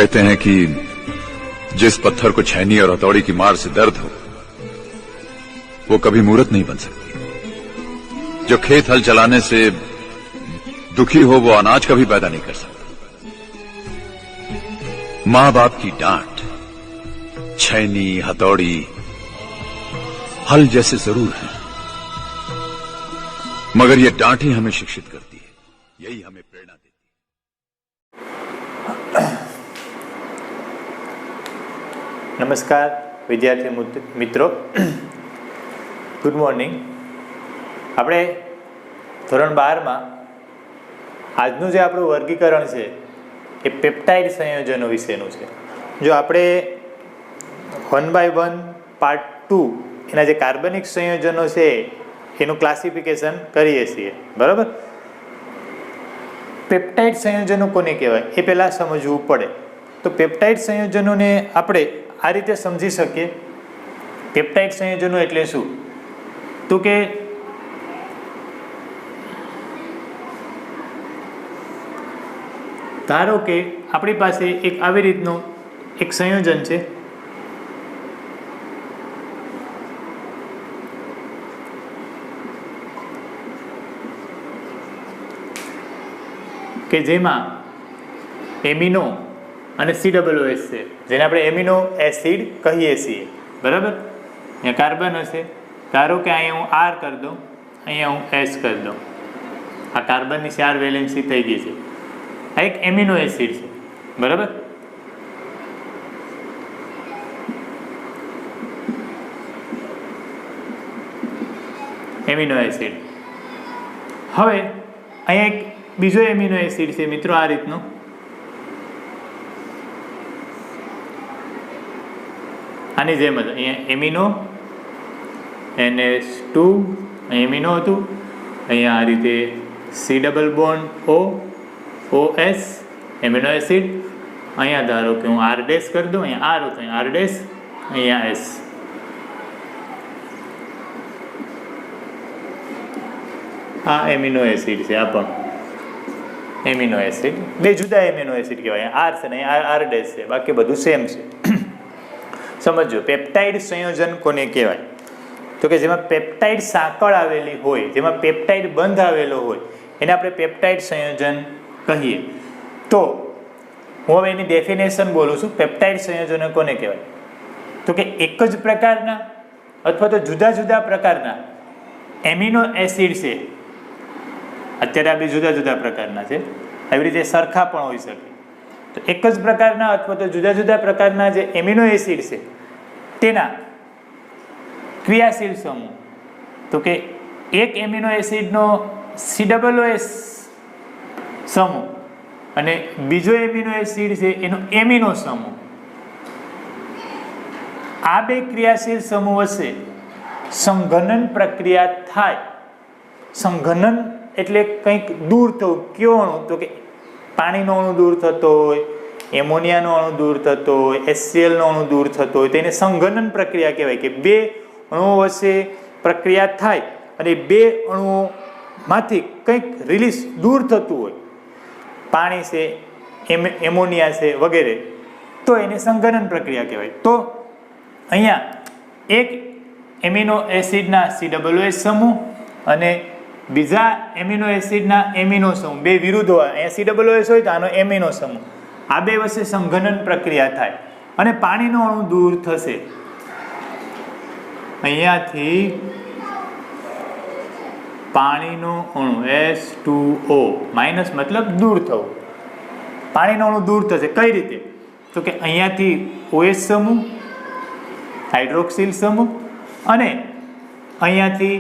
कहते हैं कि जिस पत्थर को छैनी और हथौड़ी की मार से दर्द हो वो कभी मूर्त नहीं बन सकती। जो खेत हल चलाने से दुखी हो वो अनाज कभी पैदा नहीं कर सकता। मां बाप की डांट छैनी हथौड़ी हल जैसे जरूर है, मगर ये डांट ही हमें शिक्षित करती है, यही हमें प्रेरणा देती है। नमस्कार विद्यार्थी मित्रों, गुड मॉर्निंग। આપણે ધોરણ 12માં આજનું જે આપણું વર્ગીકરણ છે એ પેપ્ટાઇડ સંયોજનો વિશેનું છે. જો આપણે 1 by 1 પાર્ટ 2 એના જે કાર્બનિક સંયોજનો છે એનું ક્લાસિફિકેશન કરીએ છીએ, બરાબર. પેપ્ટાઇડ સંયોજનો કોને કહેવાય એ પહેલાં સમજવું પડે. તો પેપ્ટાઇડ સંયોજનોને આપણે આ રીતે સમજી શકીએ. પેપ્ટાઇડ સંયોજનો એટલે શું? તો કે ધારો કે આપણી પાસે એક આવી રીતનું એક સંયોજન છે કે જેમાં એમિનો અને COOH છે, જેને આપણે એમિનો એસિડ કહીએ છીએ, બરાબર. અહીંયા કાર્બન હશે, ધારો કે અહીંયા હું R કરી દઉં, અહીંયા હું S કરી દઉં. આ કાર્બનની 4 વેલેન્સી થઈ ગઈ છે. આ એક એમિનો એસિડ છે, બરાબર. Amino acid. હવે અહીંયા એક બીજો એમિનો એસિડ છે મિત્રો, આ રીતનો. આની જેમ જ અહીંયા એમિનો NH2 એમિનો હતું, અહીંયા આ રીતે C double bond OS amino acid. અહીંયા ધારો કે હું R ડેશ કરી દઉં, અહીંયા R હતું, અહીંયા R ડેશ, અહીંયા S. આ એમિનો એસિડ છે, આ પણ એમિનો એસિડ. બે જુદા એમિનો એસિડ કહેવાય. R છે ને અહીંયા R ડેશ છે, બાકી બધું સેમ છે. સમજો પેપ્ટાઇડ સંયોજન કોને કહેવાય? તો કે જેમાં પેપ્ટાઇડ સાંકળ આવેલી હોય, જેમાં પેપ્ટાઇડ બંધ આવેલો હોય એને આપણે પેપ્ટાઇડ સંયોજન કહીએ. તો હું હવે એની ડેફિનેશન બોલું છું. પેપ્ટાઇડ સંયોજનો કોને કહેવાય? તો કે એક જ પ્રકારના અથવા તો જુદા જુદા પ્રકારના એમિનો એસિડ છે. અત્યારે આ બે જુદા જુદા પ્રકારના છે, આવી રીતે સરખા પણ હોઈ શકે. તો એક જ પ્રકારના અથવા તો જુદા જુદા પ્રકારના જે એમિનો એસિડ છે તેના ક્રિયાશીલ સમૂહ, તો કે એક એમિનો એસિડનો COOH સમૂહ અને બીજો એમિનો એસિડ છે એનો એમિનો સમૂહ, આ બે ક્રિયાશીલ સમૂહ વચ્ચે સંઘનન પ્રક્રિયા થાય. સંઘનન એટલે કંઈક દૂર થવું. કયો અણુ? તો કે પાણીનો અણુ દૂર થતો હોય, એમોનિયાનો અણુ દૂર થતો હોય, HCl નો અણુ દૂર થતો હોય, તો એને સંઘનન પ્રક્રિયા કહેવાય. કે બે અણુઓ વચ્ચે પ્રક્રિયા થાય અને બે અણુઓમાંથી કંઈક રિલીઝ દૂર થતું હોય, પાણી છે, એમોનિયા છે વગેરે, તો એને સંઘનન પ્રક્રિયા કહેવાય. તો અહીંયા એક એમિનો એસિડના COOH સમૂહ અને બીજા એમિનો એસિડના એમિનો સમૂહ, બે વિરુદ્ધ હોય. અહીંયા COOH હોય તો આનો એમિનો સમૂહ, આ બે વચ્ચે સંઘનન પ્રક્રિયા થાય અને પાણીનો અણુ દૂર થશે. અહીંયાથી પાણીનો અણુ H2O માઇનસ મતલબ દૂર થવું. પાણીનો અણુ દૂર થશે. કઈ રીતે? તો કે અહીંયાથી OH સમૂહ, હાઇડ્રોક્સિલ સમૂહ અને અહીંયાથી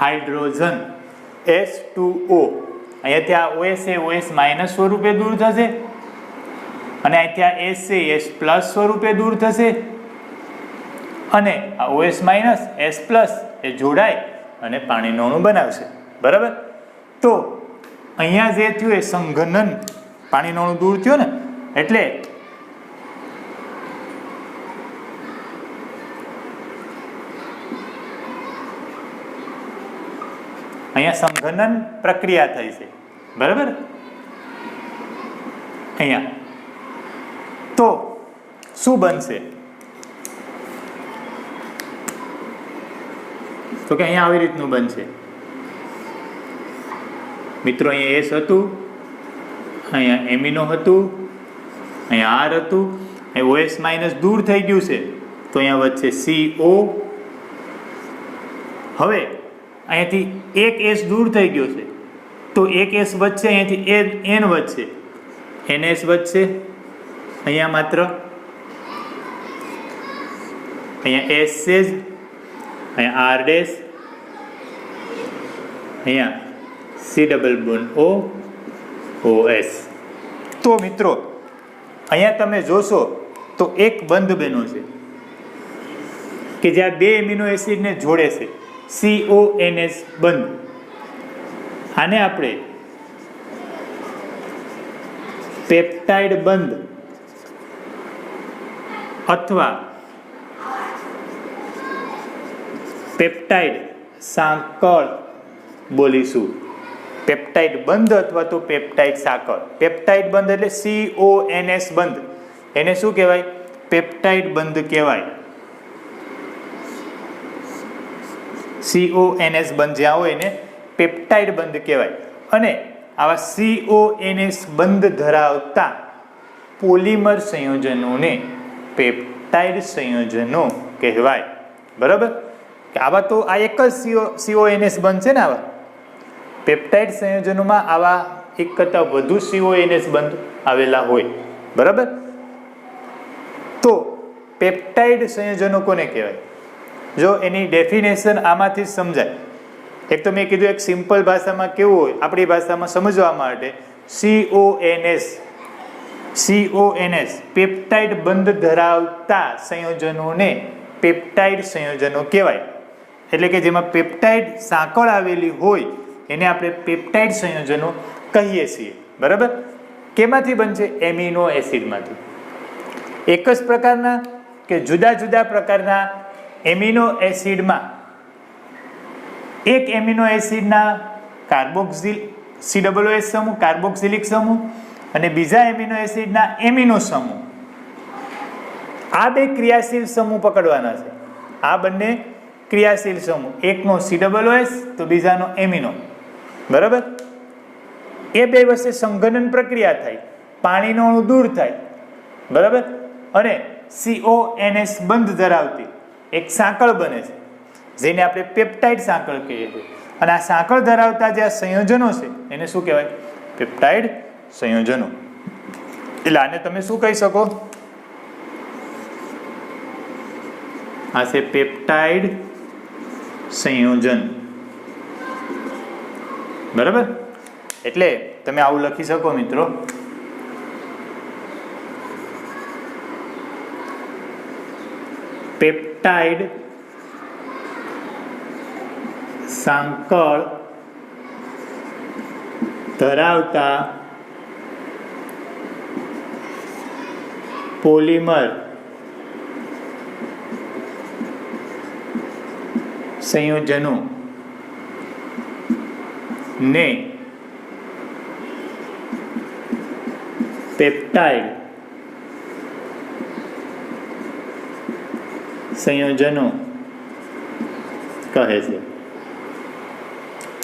હાઇડ્રોજન H2O. અહીંયાથી આ OH છે, OH માઇનસ સ્વરૂપે દૂર થશે અને અહીંથી આ S છે, S પ્લસ સ્વરૂપે દૂર થશે અને આ OH માઇનસ S પ્લસ એ જોડાય અને પાણીનો અણુ બનાવશે, બરાબર. તો અહીંયા જે થયું એ સંઘનન, પાણીનો અણુ દૂર થયો ને, એટલે અહીંયા સંઘનન પ્રક્રિયા થઈ છે, બરાબર. અહીંયા તો શું બનશે? તો કે અહીંયા આવી રીતનું બનશે મિત્રો. અહીંયા એસ હતું, અહીંયા એમિનો હતું, અહીંયા આર હતું, અહીં ઓએસ માઇનસ દૂર થઈ ગયું છે તો અહીંયા વચ્ચે CO. હવે અહીંયાથી એક એસ દૂર થઈ ગયો છે તો એક એસ વચ્ચે, અહીંયાથી એન વચ્ચે, NS વચ્ચે, અહીંયા માત્ર અહીંયા એસ છે જ, અહીંયા આર ડેશ, અહીંયા C ડબલ બોન્ડ OS. તો મિત્રો અહીંયા તમે જોશો તો એક બંધ બન્યો છે કે જ્યાં બે એમિનો એસિડને જોડે છે, CONS બંધ. આને આપણે પેપ્ટાઇડ બંધ અથવા પેપ્ટાઇડ સાંકળ બોલીશું. પેપ્ટાઇડ બંધ અથવા તો પેપ્ટાઇડ સાંકળ. પેપ્ટાઇડ બંધ એટલે CONS બંધ, એને શું કહેવાય? પેપ્ટાઇડ બંધ કહેવાય. CONS બંધ જ્યાં હોય એને પેપ્ટાઇડ બંધ કહેવાય. અને આવા CONS બંધ ધરાવતા પોલિમર સંયોજનોને પેપ્ટાઇડ સંયોજનો કહેવાય. બરાબર? કે આવા તો આ એક જ CONS બંધ છે ને. આવા પેપ્ટાઇડ સંયોજનોમાં આવા એક કરતાં વધુ CONS બંધ આવેલા હોય. બરાબર? તો પેપ્ટાઇડ સંયોજનો કોને કહેવાય? જો એની ડેફિનેશન આમાંથી જ સમજાય. એક તો મેં કીધું એક સિમ્પલ ભાષામાં કેવું હોય, આપણી ભાષામાં સમજવા માટે CONS પેપ્ટાઇડ બંધ ધરાવતા સંયોજનોને પેપ્ટાઇડ સંયોજનો કહેવાય. એટલે કે જેમાં પેપ્ટાઇડ સાંકળ આવેલી હોય એને આપણે પેપ્ટાઇડ સંયોજનો કહીએ છીએ. બરાબર? કેમાંથી બનશે? એમિનો એસિડમાંથી. એક જ પ્રકારના કે જુદા જુદા પ્રકારના એમિનો એસિડમાં એક એમિનો એસિડના કાર્બોક્સિલ COOH સમૂહ, કાર્બોક્સિલિક સમૂહ, અને બીજા એમિનો એસિડના એમિનો સમૂહ, આ બે ક્રિયાશીલ સમૂહ પકડવાના છે. આ બંને ક્રિયાશીલ સમૂહ, એકનો COOH તો બીજાનો એમિનો. બરાબર? એ બે વચ્ચે સંઘનન પ્રક્રિયા થાય, પાણીનો અણુ દૂર થાય. બરાબર? અને CONS બંધ ધરાવતી એક સાંકળ બને છે જેને આપણે પેપ્ટાઇડ સાંકળ કહીએ છીએ. અને આ સાંકળ ધરાવતા જે આ સંયોજનો છે એને શું કહેવાય? પેપ્ટાઇડ સંયોજનો. એટલે આને તમે શું કહી શકો? આ છે પેપ્ટાઇડ સંયોજન. બરાબર? એટલે તમે આવું લખી શકો મિત્રો, પેપ્ટાઇડ સાંકળ ધરાવતા પોલિમર સંયોજનો ને પેપ્ટાઇડ સંયોજનો કહે છે.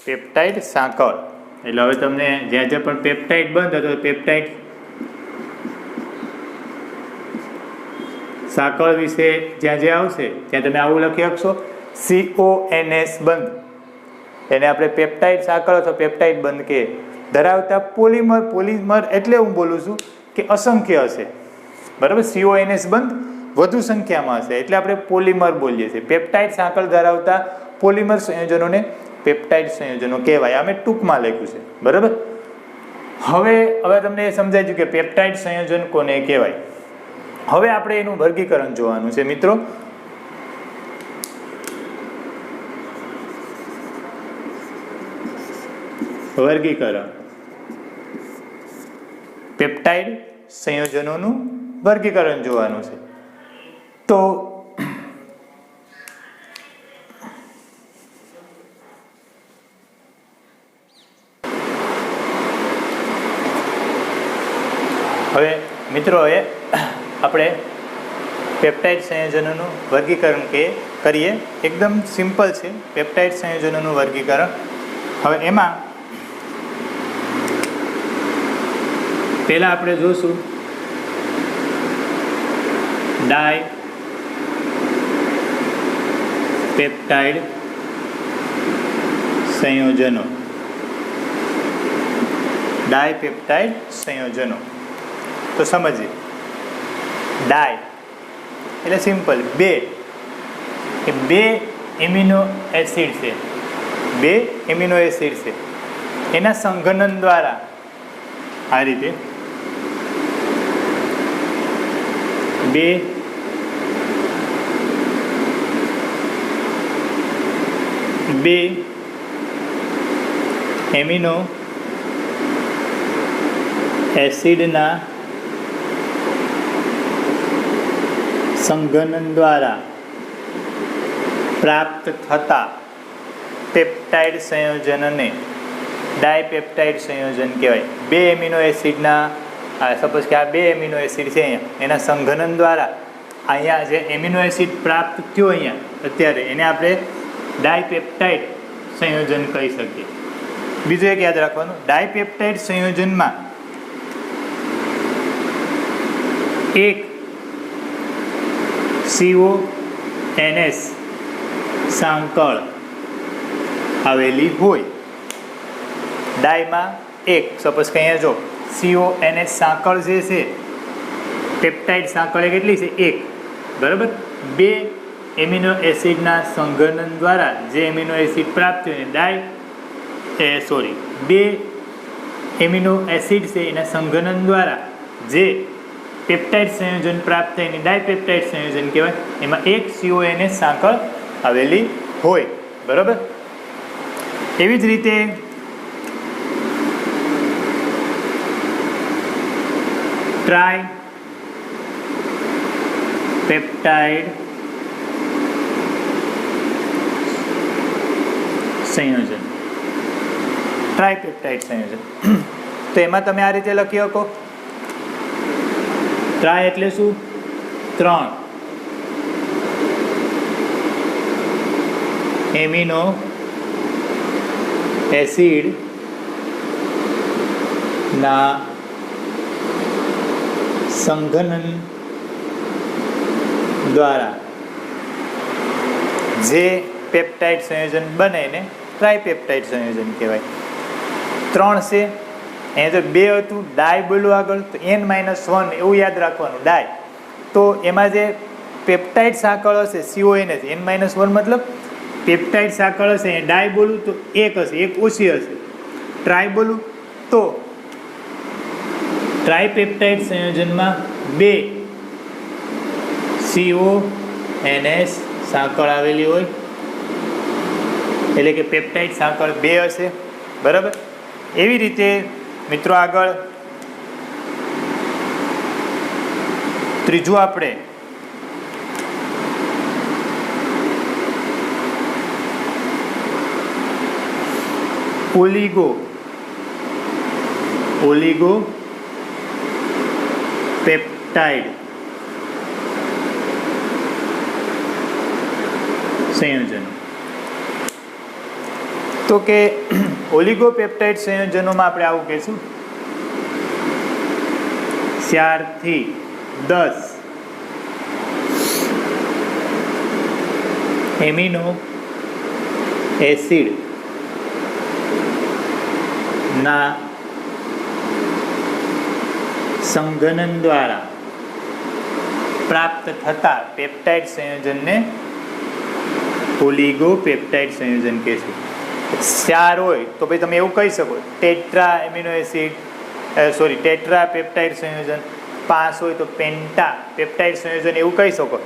પેપ્ટાઇડ સાંકળ એટલે હવે તમને જ્યાં જ્યાં પણ પેપ્ટાઇડ બંધ હતો પેપ્ટાઇડ સાંકળ વિશે જ્યાં જ્યાં આવશે ત્યાં તમે આવું લખી શકશો, CONS બંધ. એને આપણે પેપ્ટાઇડ સાંકળ અથવા પેપ્ટાઇડ બંધ કે ધરાવતા પોલિમર. પોલિમર એટલે હું બોલું છું કે અસંખ્ય હશે. બરાબર? CONS બંધ વધુ સંખ્યામાં હશે એટલે આપણે પોલિમર બોલીએ છીએ. પેપ્ટાઇડ સાંકળ ધરાવતા પોલિમર સંયોજનોને પેપ્ટાઇડ સંયોજનો કહેવાય. આ મેં ટૂંકમાં લખ્યું છે. બરાબર? હવે તમને એ સમજાય ગયું કે પેપ્ટાઇડ સંયોજન કોને કહેવાય. હવે આપણે એનું વર્ગીકરણ જોવાનું છે મિત્રો. વર્ગીકરણ, પેપ્ટાઇડ સંયોજનોનું વર્ગીકરણ જોવાનું છે. તો હવે મિત્રો આપણે પેપ્ટાઇડ સંયોજનોનું વર્ગીકરણ કરીએ. એકદમ સિમ્પલ છે પેપ્ટાઇડ સંયોજનોનું વર્ગીકરણ. હવે એમાં પહેલાં આપણે જોશું ડાય પેપ્ટાઇડ સંયોજનો. ડાયપેપ્ટાઇડ સંયોજનો તો સમજીએ. ડાય એટલે સિમ્પલ બે એમિનો એસિડ છે, બે એમિનો એસિડ છે, એના સંઘનન દ્વારા આ રીતે બે એમિનો એસિડના સંઘનન દ્વારા પ્રાપ્ત થતા પેપ્ટાઇડ સંયોજનને ડાયપેપ્ટાઇડ સંયોજન કહેવાય. બે એમિનો એસિડના સપોઝ કે આ બે એમિનો એસિડ છે અહીંયા, એના સંઘનન દ્વારા અહીંયા જે એમિનો એસિડ પ્રાપ્ત થયો અહીંયા અત્યારે એને આપણે ડાયપેપ્ટાઇડ સંયોજન કહી શકીએ. બીજું એક યાદ રાખવાનું, ડાયપેપ્ટાઇડ સંયોજનમાં એક CONS સાંકળ આવેલી હોય. ડાયમાં એક સપોઝ કે અહીંયા જો CONS સાંકળ જે છે પેપ્ટાઇડ સાંકળ કેટલી છે? એક. બરાબર. બે એમિનો એસિડના સંઘનન દ્વારા જે એમિનો એસિડ પ્રાપ્ત થયો બે એમિનો એસિડ છે એના સંઘનન દ્વારા જે પેપ્ટાઇડ સંયોજન પ્રાપ્ત થઈને ડાયપેપ્ટાઇડ સંયોજન કહેવાય. એમાં એક CONS સાંકળ આવેલી હોય. બરાબર. એવી જ રીતે ટ્રાય પેપ્ટાઇડ સંયોજન. ટ્રાયપેપ્ટાઇડ સંયોજન તો એમાં તમે આ રીતે લખી શકો. ટ્રાય એટલે શું? 3 એમિનો એસિડ ના સંઘનન દ્વારા જે પેપ્ટાઇડ સંયોજન બને એને ટ્રાયપેપ્ટાઇડ સંયોજન કહેવાય. 3 છે અહીંયા તો 2 હતું, ડાય બોલું આગળ તો N-1 એવું યાદ રાખવાનું. ડાય તો એમાં જે પેપ્ટાઇડ સાંકળ હશે CONS N-1 મતલબ પેપ્ટાઇડ સાંકળ હશે. ડાય બોલું તો એક હશે, એક ઓછી હશે. ટ્રાય બોલું તો ટ્રાયપેપ્ટાઇડ સંયોજનમાં 2 CONS સાંકળ આવેલી હોય એટલે કે પેપ્ટાઇડ સાંકળ 2 હશે. બરાબર. એવી રીતે મિત્રો આગળ ત્રીજું આપણે ઓલિગો પેપ્ટાઇડ સંયોજનો. તો કે ઓલિગોપેપ્ટાઇડ સંયોજનોમાં આપણે આવું કહીશું 4 થી 10 એમિનો એસિડ ના સંઘનન દ્વારા પ્રાપ્ત થતા પેપ્ટાઇડ સંયોજનને ઓલિગોપેપ્ટાઇડ સંયોજન કહેશું. 4 હોય તો ભાઈ તમે એવું કહી શકો tetra amino acid tetra peptide સંયોજન. 5 હોય તો પેન્ટા પેપ્ટાઇડ સંયોજન એવું કહી શકો.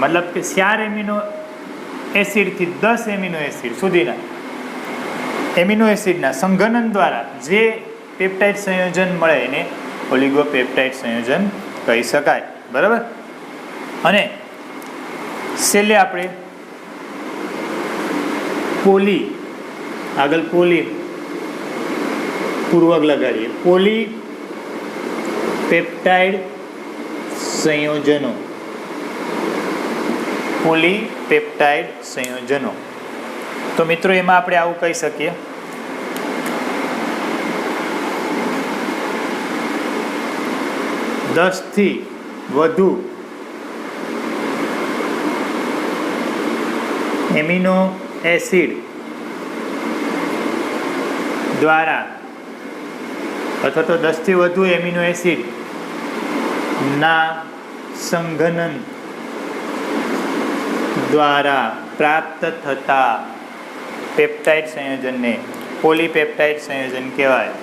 મતલબ કે 4 એમિનો એસિડથી 10 એમિનો એસિડ સુધીના એમિનો એસિડના સંઘનન દ્વારા જે પેપ્ટાઇડ સંયોજન મળે એને ઓલિગોપેપ્ટાઇડ સંયોજન કહી શકાય. બરાબર. અને છેલ્લે આપણે પોલી આગળ પોલી પૂર્વક લગાડીએ. પોલી પેપ્ટાઇડ સંયોજનો પોલીપેપ્ટાઇડ સંયોજનો. તો મિત્રો એમાં આપણે આવું કહી શકીએ, દસથી વધુ એમિનો એસિડ દ્વારા અથવા તો 10 થી વધુ એમિનો એસિડ ના સંઘનન દ્વારા પ્રાપ્ત થતા પેપ્ટાઇડ સંયોજનને પોલીપેપ્ટાઇડ સંયોજન કહેવાય.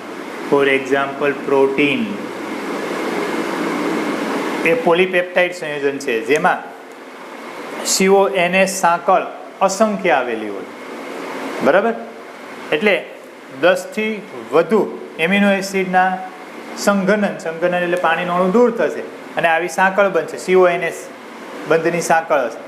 For example protein A polypeptide સંયોજન છે જેમાં CONS સાંકળ અસંખ્ય આવેલી હોય. બરાબર, એટલે 10 થી વધુ એમિનો એસિડના સંઘનન એટલે પાણીનું અણુ દૂર થશે અને આવી સાંકળ બનશે, CONS બંધની સાંકળ હશે,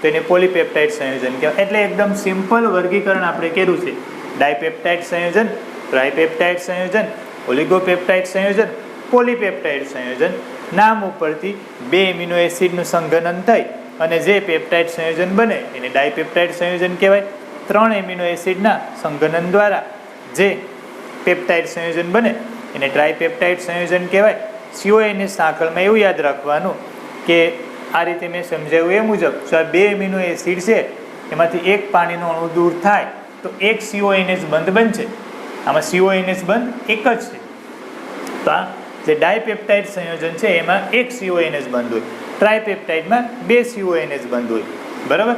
તો એને પોલીપેપ્ટાઇડ સંયોજન કહેવાય. એટલે એકદમ સિમ્પલ વર્ગીકરણ આપણે કર્યું છે: ડાયપેપ્ટાઇડ સંયોજન, ટ્રાયપેપ્ટાઇડ સંયોજન, ઓલિગોપેપ્ટાઇડ સંયોજન, પોલીપેપ્ટાઇડ સંયોજન. નામ ઉપરથી 2 એમિનો એસિડનું સંઘનન થઈ અને જે પેપ્ટાઇડ સંયોજન બને એને ડાયપેપ્ટાઇડ સંયોજન કહેવાય. 3 એમિનો એસિડના સંઘનન દ્વારા જે પેપ્ટાઇડ સંયોજન બને એને ટ્રાયપેપ્ટાઇડ સંયોજન કહેવાય. CONS સાંકળમાં એવું યાદ રાખવાનું કે આ રીતે મેં સમજાવ્યું એ મુજબ જો આ 2 એમિનો એસિડ છે એમાંથી એક પાણીનો અણુ દૂર થાય તો એક CONS બંધ બનશે. આમાં CONS બંધ એક જ છે, તો આ જે ડાયપેપ્ટાઇડ સંયોજન છે એમાં એક CONS બંધ હોય, ટ્રાયપેપ્ટાઇડમાં 2 CONS બંધ હોય. બરાબર.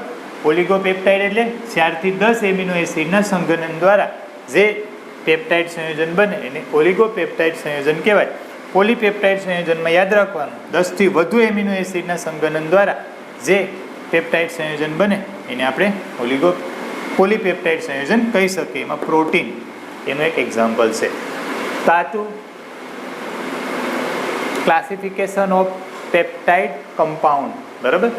ઓલિગોપેપ્ટાઇડ એટલે 4 થી 10 એમિનો એસિડના સંઘનન દ્વારા જે પેપ્ટાઇડ સંયોજન બને એને ઓલિગોપેપ્ટાઇડ સંયોજન કહેવાય. પોલીપેપ્ટાઇડ સંયોજનમાં યાદ રાખવાનું 10 થી વધુ એમિનો એસિડના સંઘનન દ્વારા જે પેપ્ટાઇડ સંયોજન બને એને આપણે પોલીપેપ્ટાઇડ સંયોજન કહી શકીએ. એમાં પ્રોટીન એનું એક એક્ઝામ્પલ છે. તાતું ક્લાસિફિકેશન ઓફ પેપ્ટાઇડ કમ્પાઉન્ડ. બરાબર.